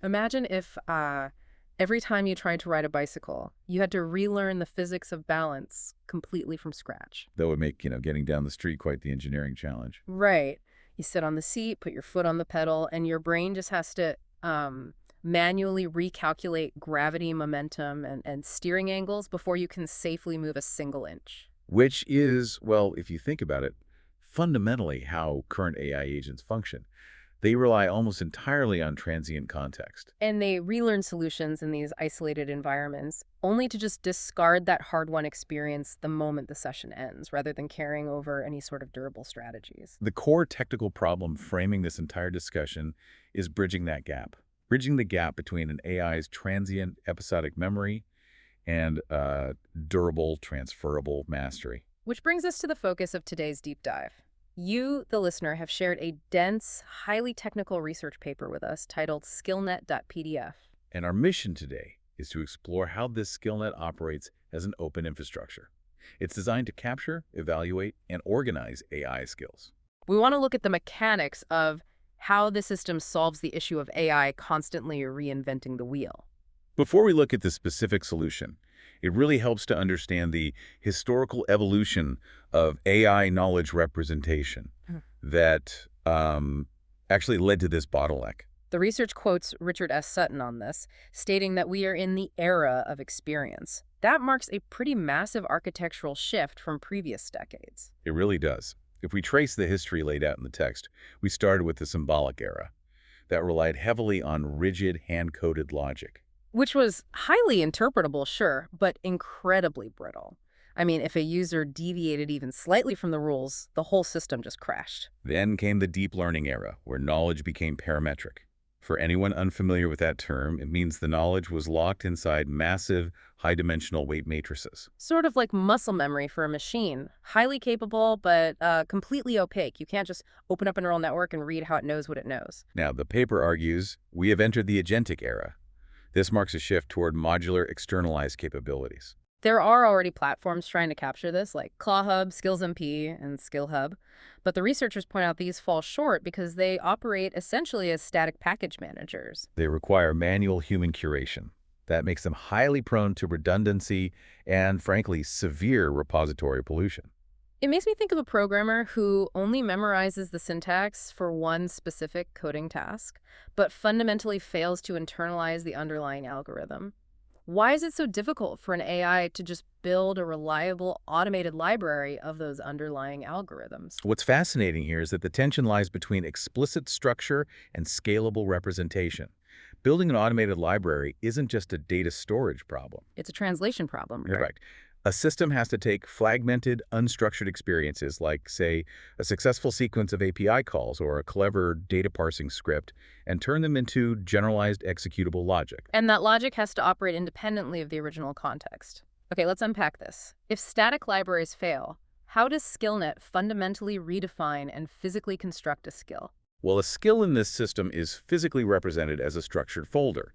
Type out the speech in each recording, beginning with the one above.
Imagine if every time you tried to ride a bicycle, you had to relearn the physics of balance completely from scratch. That would make, getting down the street quite the engineering challenge. Right. You sit on the seat, put your foot on the pedal, and your brain just has to manually recalculate gravity, momentum, and steering angles before you can safely move a single inch. Which is, well, if you think about it, fundamentally how current AI agents function. They rely almost entirely on transient context. And they relearn solutions in these isolated environments, only to just discard that hard-won experience the moment the session ends, rather than carrying over any sort of durable strategies. The core technical problem framing this entire discussion is bridging that gap. Bridging the gap between an AI's transient episodic memory and durable, transferable mastery. Which brings us to the focus of today's deep dive. You, the listener, have shared a dense, highly technical research paper with us titled SkillNet.pdf. And our mission today is to explore how this SkillNet operates as an open infrastructure. It's designed to capture, evaluate, and organize AI skills. We want to look at the mechanics of how the system solves the issue of AI constantly reinventing the wheel. Before we look at the specific solution, it really helps to understand the historical evolution of AI knowledge representation that actually led to this bottleneck. The research quotes Richard S. Sutton on this, stating that we are in the era of experience. That marks a pretty massive architectural shift from previous decades. It really does. If we trace the history laid out in the text, we started with the symbolic era that relied heavily on rigid, hand-coded logic. Which was highly interpretable, sure, but incredibly brittle. I mean, if a user deviated even slightly from the rules, the whole system just crashed. Then came the deep learning era, where knowledge became parametric. For anyone unfamiliar with that term, it means the knowledge was locked inside massive, high-dimensional weight matrices. Sort of like muscle memory for a machine. Highly capable, but completely opaque. You can't just open up a neural network and read how it knows what it knows. Now, the paper argues we have entered the agentic era. This marks a shift toward modular, externalized capabilities. There are already platforms trying to capture this, like ClawHub, SkillsMP, and SkillHub. But the researchers point out these fall short because they operate essentially as static package managers. They require manual human curation. That makes them highly prone to redundancy and, frankly, severe repository pollution. It makes me think of a programmer who only memorizes the syntax for one specific coding task, but fundamentally fails to internalize the underlying algorithm. Why is it so difficult for an AI to just build a reliable, automated library of those underlying algorithms? What's fascinating here is that the tension lies between explicit structure and scalable representation. Building an automated library isn't just a data storage problem. It's a translation problem, right? Correct. A system has to take fragmented, unstructured experiences like, say, a successful sequence of API calls or a clever data parsing script and turn them into generalized executable logic. And that logic has to operate independently of the original context. Okay, let's unpack this. If static libraries fail, how does SkillNet fundamentally redefine and physically construct a skill? Well, a skill in this system is physically represented as a structured folder.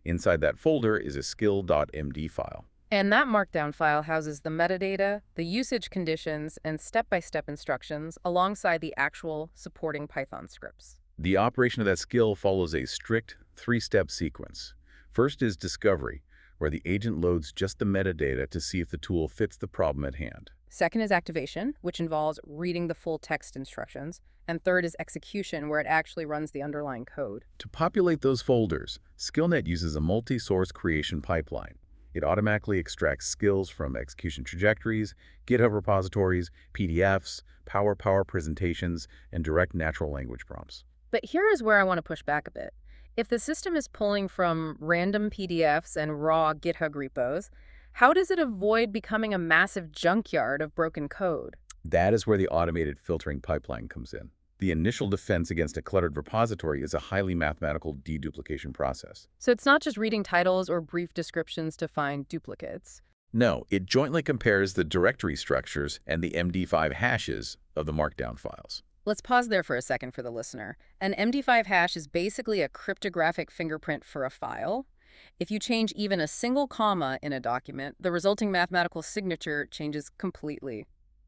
Inside that folder is a skill.md file. And that markdown file houses the metadata, the usage conditions, and step-by-step instructions alongside the actual supporting Python scripts. The operation of that skill follows a strict three-step sequence. First is discovery, where the agent loads just the metadata to see if the tool fits the problem at hand. Second is activation, which involves reading the full text instructions. And third is execution, where it actually runs the underlying code. To populate those folders, SkillNet uses a multi-source creation pipeline. It automatically extracts skills from execution trajectories, GitHub repositories, PDFs, Power presentations, and direct natural language prompts. But here is where I want to push back a bit. If the system is pulling from random PDFs and raw GitHub repos, how does it avoid becoming a massive junkyard of broken code? That is where the automated filtering pipeline comes in. The initial defense against a cluttered repository is a highly mathematical deduplication process. So it's not just reading titles or brief descriptions to find duplicates. No, it jointly compares the directory structures and the MD5 hashes of the markdown files. Let's pause there for a second for the listener. An MD5 hash is basically a cryptographic fingerprint for a file. If you change even a single comma in a document, the resulting mathematical signature changes completely.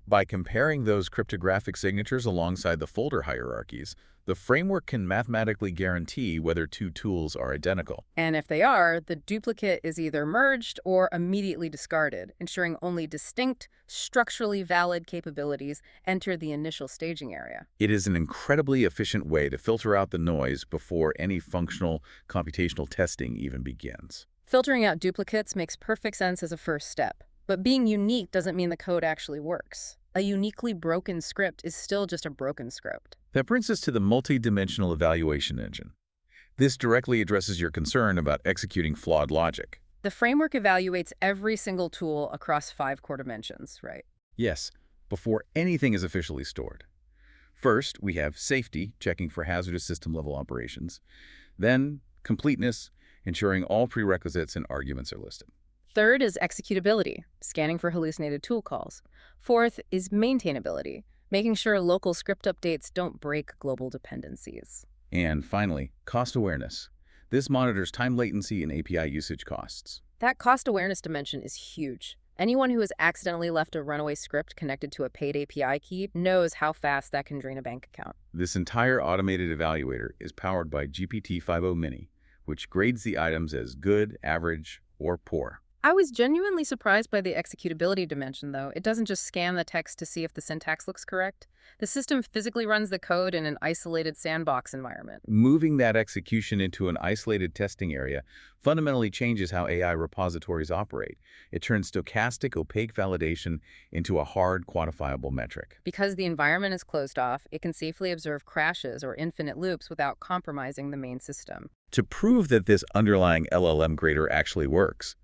By comparing those cryptographic signatures alongside the folder hierarchies, the framework can mathematically guarantee whether two tools are identical. And if they are, the duplicate is either merged or immediately discarded, ensuring only distinct, structurally valid capabilities enter the initial staging area. It is an incredibly efficient way to filter out the noise before any functional computational testing even begins. Filtering out duplicates makes perfect sense as a first step. But being unique doesn't mean the code actually works. A uniquely broken script is still just a broken script. That brings us to the multi-dimensional evaluation engine. This directly addresses your concern about executing flawed logic. The framework evaluates every single tool across 5 core dimensions, right? Yes, before anything is officially stored. First, we have safety, checking for hazardous system-level operations. Then, completeness, ensuring all prerequisites and arguments are listed. Third is executability, scanning for hallucinated tool calls. Fourth is maintainability, making sure local script updates don't break global dependencies. And finally, cost awareness. This monitors time latency and API usage costs. That cost awareness dimension is huge. Anyone who has accidentally left a runaway script connected to a paid API key knows how fast that can drain a bank account. This entire automated evaluator is powered by GPT-5o Mini, which grades the items as good, average, or poor. I was genuinely surprised by the executability dimension, though. It doesn't just scan the text to see if the syntax looks correct. The system physically runs the code in an isolated sandbox environment. Moving that execution into an isolated testing area fundamentally changes how AI repositories operate. It turns stochastic, opaque validation into a hard, quantifiable metric. Because the environment is closed off, it can safely observe crashes or infinite loops without compromising the main system. To prove that this underlying LLM grader actually works,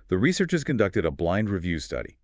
the researchers conducted a blind review study.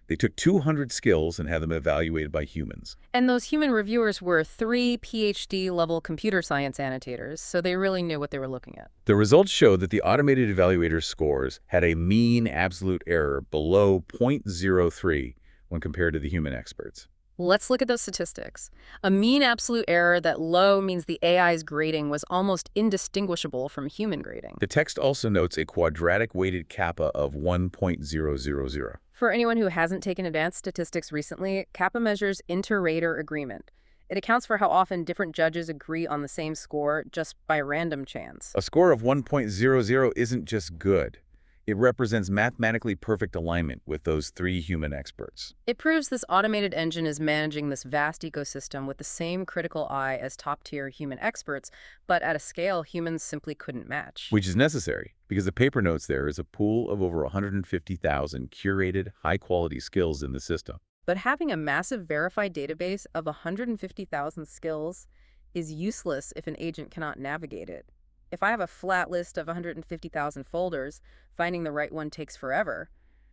They took 200 skills and had them evaluated by humans. And those human reviewers were 3 PhD-level computer science annotators, so they really knew what they were looking at. The results showed that the automated evaluator scores had a mean absolute error below 0.03 when compared to the human experts. Let's look at those statistics. A mean absolute error that low means the AI's grading was almost indistinguishable from human grading. The text also notes a quadratic weighted kappa of 1.000. For anyone who hasn't taken advanced statistics recently, kappa measures inter-rater agreement. It accounts for how often different judges agree on the same score just by random chance. A score of 1.00 isn't just good. It represents mathematically perfect alignment with those 3 human experts. It proves this automated engine is managing this vast ecosystem with the same critical eye as top-tier human experts, but at a scale humans simply couldn't match. Which is necessary, because the paper notes there is a pool of over 150,000 curated, high-quality skills in the system. But having a massive verified database of 150,000 skills is useless if an agent cannot navigate it. If I have a flat list of 150,000 folders, finding the right one takes forever.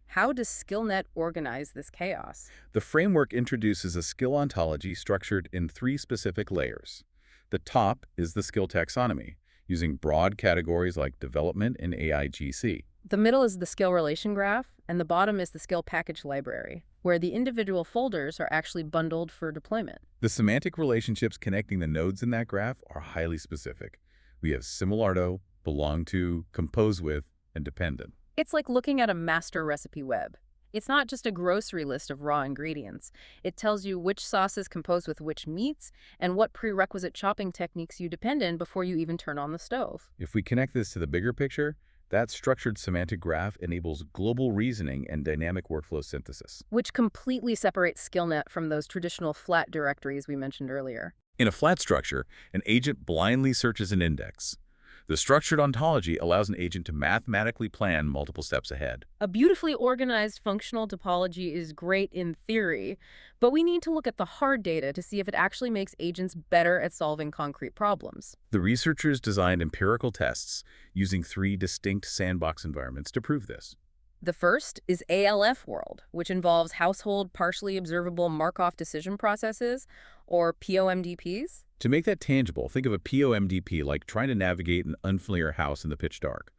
How does SkillNet organize this chaos? The framework introduces a skill ontology structured in 3 specific layers. The top is the skill taxonomy, using broad categories like development and AIGC. The middle is the skill relation graph, and the bottom is the skill package library, where the individual folders are actually bundled for deployment. The semantic relationships connecting the nodes in that graph are highly specific. We have similardo, belong to, compose with, and dependent. It's like looking at a master recipe web. It's not just a grocery list of raw ingredients. It tells you which sauces compose with which meats and what prerequisite chopping techniques you depend on before you even turn on the stove. If we connect this to the bigger picture, that structured semantic graph enables global reasoning and dynamic workflow synthesis, which completely separates SkillNet from those traditional flat directories we mentioned earlier. In a flat structure, an agent blindly searches an index. The structured ontology allows an agent to mathematically plan multiple steps ahead. A beautifully organized functional topology is great in theory, but we need to look at the hard data to see if it actually makes agents better at solving concrete problems. The researchers designed empirical tests using 3 distinct sandbox environments to prove this. The first is ALFWorld, which involves household partially observable Markov decision processes, or POMDPs. To make that tangible, think of a POMDP like trying to navigate an unfamiliar house in the pitch dark.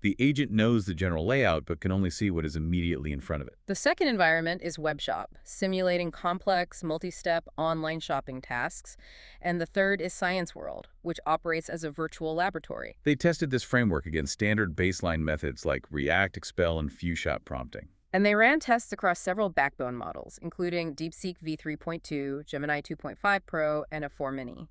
The agent knows the general layout but can only see what is immediately in front of it. The second environment is WebShop, simulating complex, multi-step online shopping tasks. And the third is ScienceWorld, which operates as a virtual laboratory. They tested this framework against standard baseline methods like React, Expel, and FewShot prompting. And they ran tests across several backbone models, including DeepSeek v3.2, Gemini 2.5 Pro, and a 4 Mini.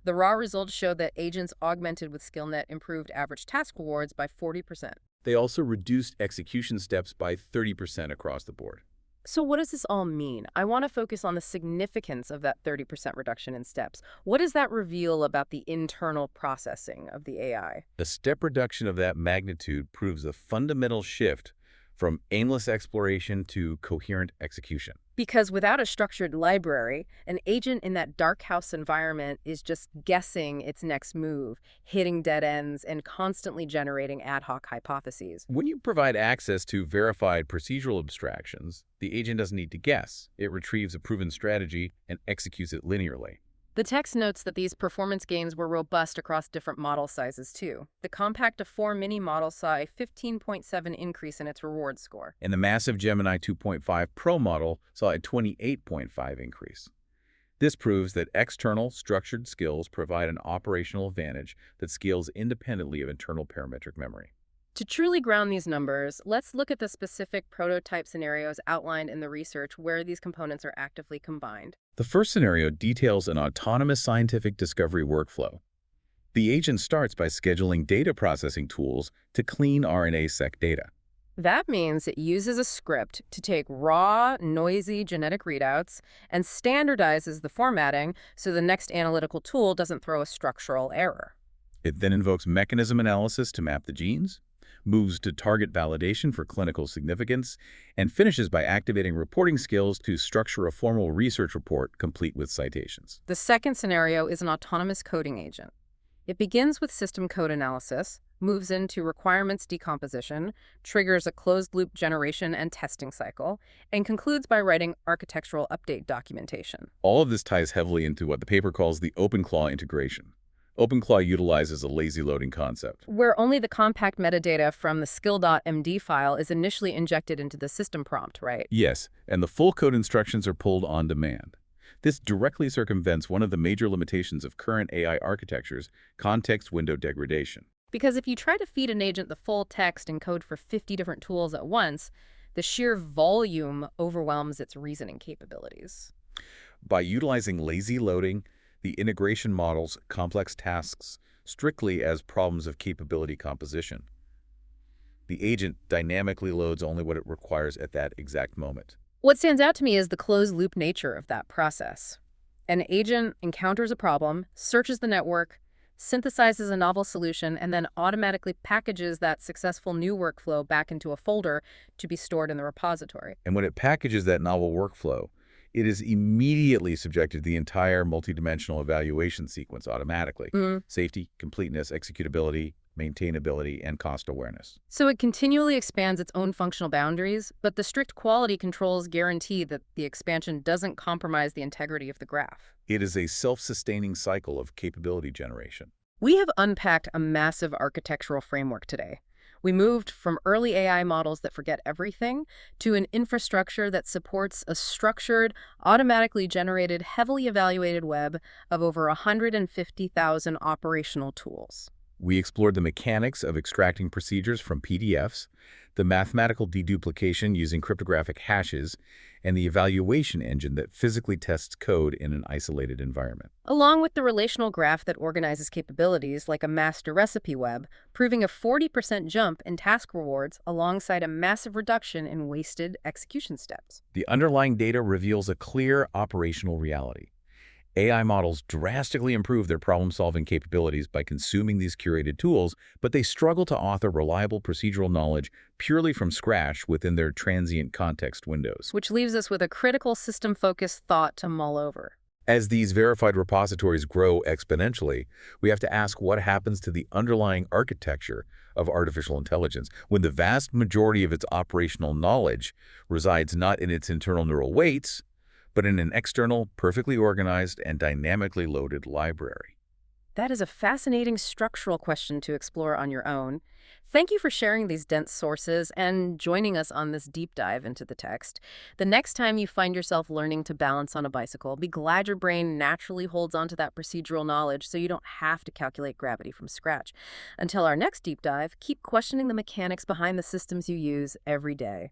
The raw results showed that agents augmented with SkillNet improved average task rewards by 40%. They also reduced execution steps by 30% across the board. So what does this all mean? I want to focus on the significance of that 30% reduction in steps. What does that reveal about the internal processing of the AI? A step reduction of that magnitude proves a fundamental shift from aimless exploration to coherent execution. Because without a structured library, an agent in that dark house environment is just guessing its next move, hitting dead ends, and constantly generating ad hoc hypotheses. When you provide access to verified procedural abstractions, the agent doesn't need to guess. It retrieves a proven strategy and executes it linearly. The text notes that these performance gains were robust across different model sizes, too. The compact 4 Mini model saw a 15.7 increase in its reward score. And the massive Gemini 2.5 Pro model saw a 28.5 increase. This proves that external, structured skills provide an operational advantage that scales independently of internal parametric memory. To truly ground these numbers, let's look at the specific prototype scenarios outlined in the research where these components are actively combined. The first scenario details an autonomous scientific discovery workflow. The agent starts by scheduling data processing tools to clean RNA-seq data. That means it uses a script to take raw, noisy genetic readouts and standardizes the formatting so the next analytical tool doesn't throw a structural error. It then invokes mechanism analysis to map the genes, moves to target validation for clinical significance, and finishes by activating reporting skills to structure a formal research report complete with citations. The second scenario is an autonomous coding agent. It begins with system code analysis, moves into requirements decomposition, triggers a closed-loop generation and testing cycle, and concludes by writing architectural update documentation. All of this ties heavily into what the paper calls the OpenClaw integration. OpenClaw utilizes a lazy loading concept, where only the compact metadata from the skill.md file is initially injected into the system prompt, right? Yes, and the full code instructions are pulled on demand. This directly circumvents one of the major limitations of current AI architectures, context window degradation. Because if you try to feed an agent the full text and code for 50 different tools at once, the sheer volume overwhelms its reasoning capabilities. By utilizing lazy loading, the integration models complex tasks strictly as problems of capability composition. The agent dynamically loads only what it requires at that exact moment. What stands out to me is the closed-loop nature of that process. An agent encounters a problem, searches the network, synthesizes a novel solution, and then automatically packages that successful new workflow back into a folder to be stored in the repository. And when it packages that novel workflow, it is immediately subjected to the entire multidimensional evaluation sequence automatically. Safety, completeness, executability, maintainability, and cost awareness. So it continually expands its own functional boundaries, but the strict quality controls guarantee that the expansion doesn't compromise the integrity of the graph. It is a self-sustaining cycle of capability generation. We have unpacked a massive architectural framework today. We moved from early AI models that forget everything to an infrastructure that supports a structured, automatically generated, heavily evaluated web of over 150,000 operational tools. We explored the mechanics of extracting procedures from PDFs, the mathematical deduplication using cryptographic hashes, and the evaluation engine that physically tests code in an isolated environment. Along with the relational graph that organizes capabilities like a master recipe web, proving a 40% jump in task rewards alongside a massive reduction in wasted execution steps. The underlying data reveals a clear operational reality. AI models drastically improve their problem-solving capabilities by consuming these curated tools, but they struggle to author reliable procedural knowledge purely from scratch within their transient context windows. Which leaves us with a critical system-focused thought to mull over. As these verified repositories grow exponentially, we have to ask what happens to the underlying architecture of artificial intelligence when the vast majority of its operational knowledge resides not in its internal neural weights, but in an external, perfectly organized, and dynamically loaded library. That is a fascinating structural question to explore on your own. Thank you for sharing these dense sources and joining us on this deep dive into the text. The next time you find yourself learning to balance on a bicycle, be glad your brain naturally holds onto that procedural knowledge so you don't have to calculate gravity from scratch. Until our next deep dive, keep questioning the mechanics behind the systems you use every day.